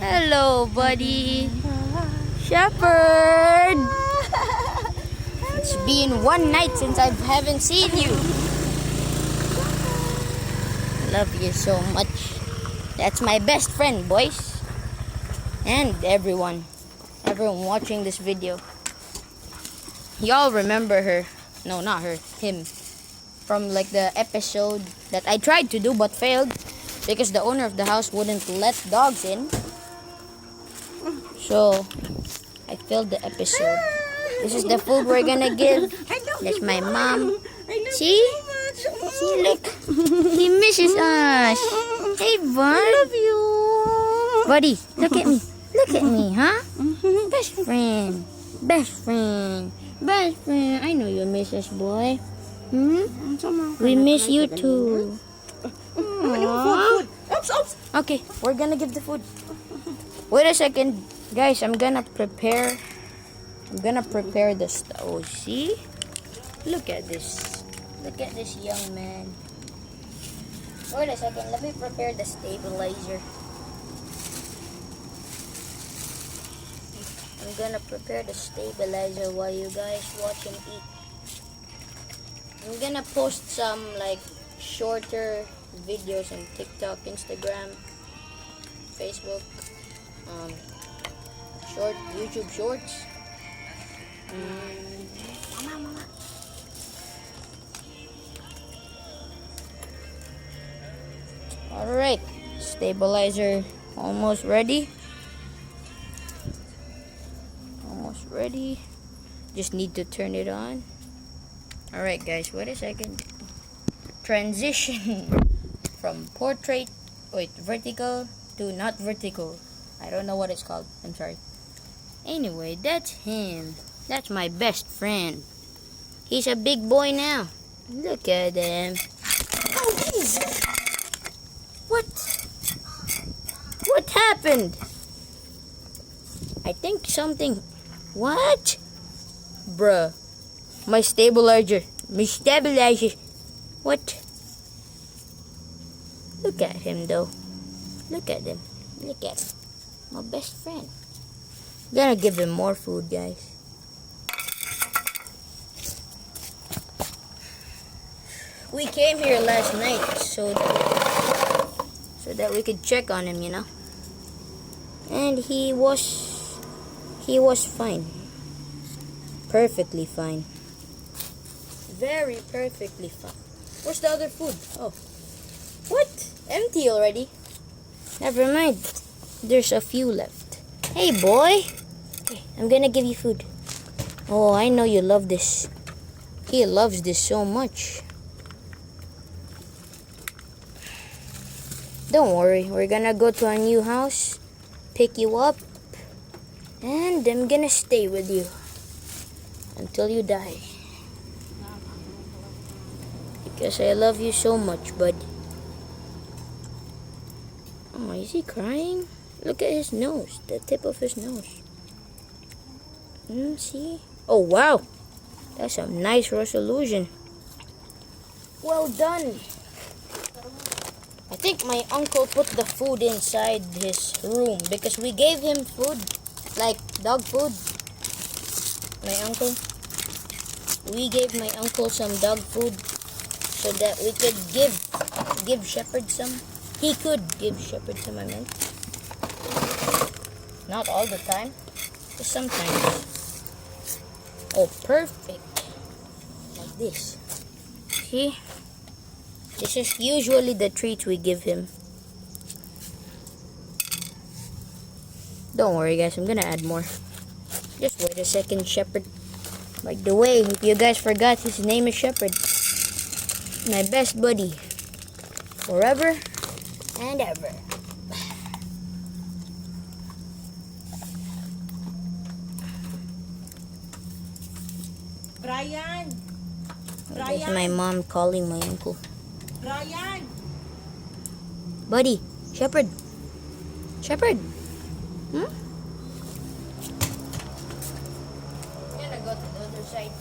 Hello, buddy. Shepherd. It's been one night since I haven't seen you. Love you so much. That's my best friend, boys. And everyone watching this video. Y'all remember her. No, not her. Him. From like the episode that I tried to do but failed because the owner of the house wouldn't let dogs in. So I failed the episode. This is the food we're gonna give. That's my mom. See? See, look. He misses us. Hey, bud. I love you. Buddy, look at me. Look at me, huh? Best friend. Best friend. Best friend. I know you miss us, boy. We miss you too. Aww. Okay, we're gonna give the food. Wait a second. Guys, I'm gonna prepare the stuff. Oh, see? Look at this. Look at this young man. Wait a second. Let me prepare the stabilizer. I'm gonna prepare the stabilizer while you guys watch and eat. I'm gonna post some like shorter videos on TikTok, Instagram, Facebook, YouTube Shorts. Mama. Alright, stabilizer almost ready. Almost ready. Just need to turn it on. Alright guys, wait a second. Transition from vertical to not vertical. I don't know what it's called. I'm sorry. Anyway, that's him. That's my best friend. He's a big boy now. Look at him. Oh, geez. What? What happened? I think something... What? Bruh. My stabilizer. What? Look at him though. Look at him. Look at him. My best friend. Gonna give him more food, guys. We came here last night so that we could check on him, you know. And he was fine. Perfectly fine. Very perfectly fine. Where's the other food? Oh. What? Empty already? Never mind. There's a few left. Hey, boy. Okay, I'm gonna give you food. Oh, I know you love this. He loves this so much. Don't worry. We're gonna go to a new house, pick you up, and I'm gonna stay with you until you die. Because I love you so much, bud. Oh, is he crying? Look at his nose, the tip of his nose. See? Oh, wow. That's a nice resolution. Well done. I think my uncle put the food inside his room because we gave him food, like dog food. My uncle. We gave my uncle some dog food so that we could give Shepherd some. He could give Shepherd some, I meant. Not all the time, but sometimes. Oh, perfect. Like this. See? This is usually the treats we give him. Don't worry, guys. I'm gonna add more. Just wait a second, Shepherd. By the way, if you guys forgot, his name is Shepherd. My best buddy. Forever and ever. Brian! That's my mom calling my uncle. Brian! Buddy, Shepherd. Shepherd. I'm gonna go to the other side.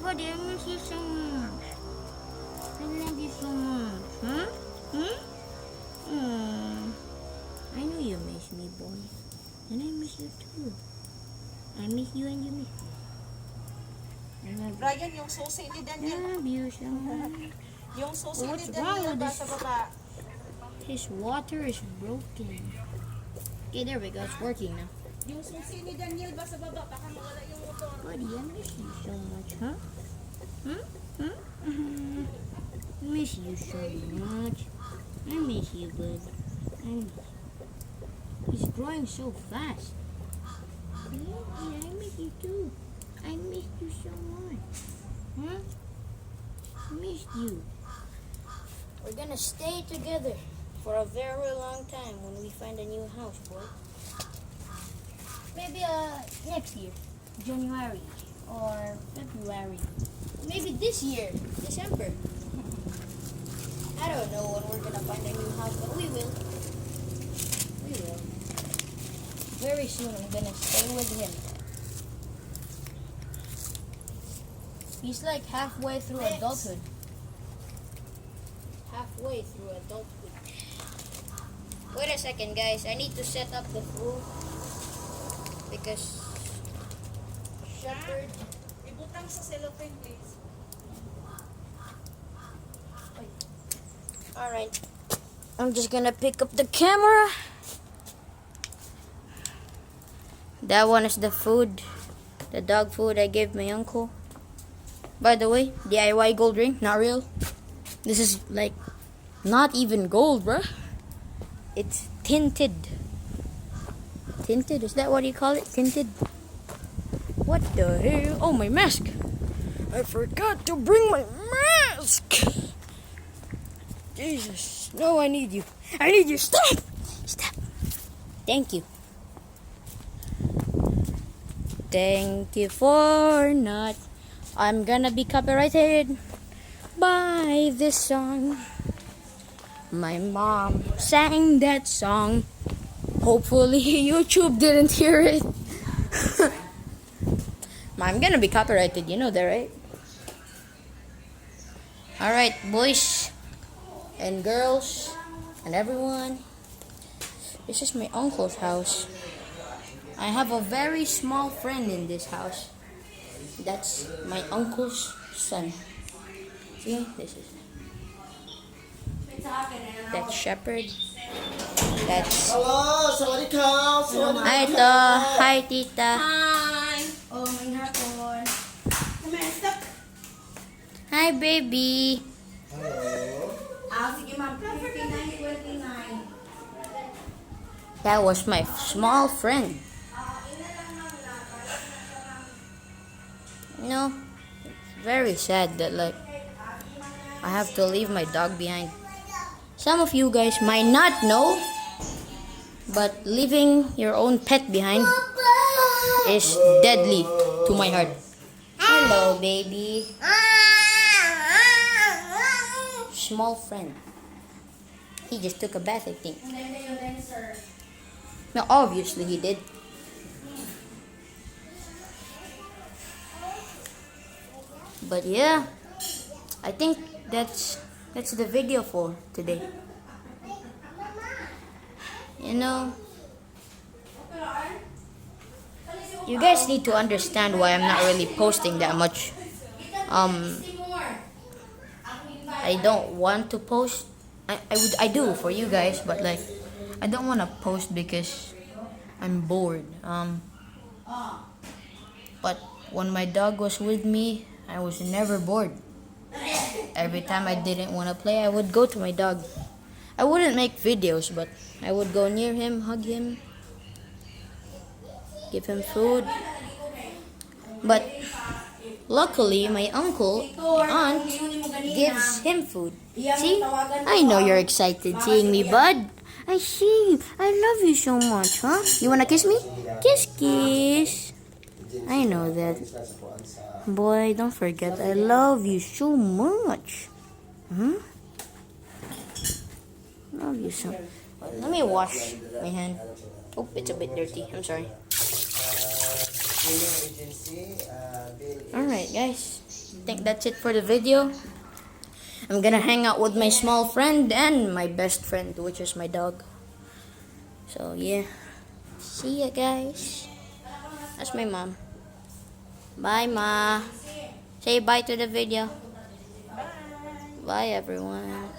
Buddy, I miss you so much. I love you so much. Ryan, yung susi ni Daniel. Love you so much. Yung susi What's ni wrong Daniel with ba this? sa baba? His water is broken. Okay, there we go. It's working now. Yung susi ni Daniel ba sa baba? Baka mawala yung motor. Buddy, I miss you so much, huh? Hmm? Hmm? Mhm. I miss you so much. I miss you, bud. I miss you. He's growing so fast. Yeah, I miss you too. I miss you so much. Huh? I missed you. We're gonna stay together for a very long time when we find a new house, boy. Maybe next year, January or February. Maybe this year, December. I don't know when we're gonna find a new house, but we will. We will. Very soon I'm gonna stay with him. He's like halfway through adulthood. Halfway through adulthood. Wait a second, guys. I need to set up the food because Shepherd. Ibutang sa cellophane, please. Alright. I'm just gonna pick up the camera. That one is the food. The dog food I gave my uncle. By the way, DIY gold ring, not real. This is like not even gold, bruh. It's tinted. Tinted? Is that what you call it? Tinted? What the hell? Oh, my mask. I forgot to bring my mask. Jesus. No, I need you. I need you. Stop. Stop. Thank you. Thank you for not. I'm gonna be copyrighted by this song. My mom sang that song. Hopefully YouTube didn't hear it. I'm gonna be copyrighted, you know that, right? Alright, boys and girls and everyone. This is my uncle's house. I have a very small friend in this house. That's my uncle's son. See, this is that's Shepherd. That's Hello, sawadika, sawadika. Hi, to. Hi, tita. Hi! Oh, may hapon. Come here, stop. Hi, baby. Hello. Sige ma'am, 59, 29. That was my small friend. You know, it's very sad that like I have to leave my dog behind. Some of you guys might not know, but leaving your own pet behind is deadly to my heart. Hello, baby. Small friend. He just took a bath, I think. No, obviously he did. But yeah, I think that's the video for today. You know, you guys need to understand why I'm not really posting that much. I don't want to post. I do for you guys, but like I don't want to post because I'm bored. But when my dog was with me, I was never bored. Every time I didn't want to play, I would go to my dog. I wouldn't make videos, but I would go near him, hug him, give him food. But luckily, my uncle or aunt gives him food. See? I know you're excited seeing me, bud. I see you. I love you so much, huh? You wanna kiss me? Kiss, kiss. I know that. Boy, don't forget, I love you so much. Love you so much. Let me wash my hand. Oh, it's a bit dirty. I'm sorry. Alright, guys. I think that's it for the video. I'm gonna hang out with my small friend and my best friend, which is my dog. So, yeah. See ya, guys. That's my mom. Bye, Ma. Say bye to the video. Bye everyone.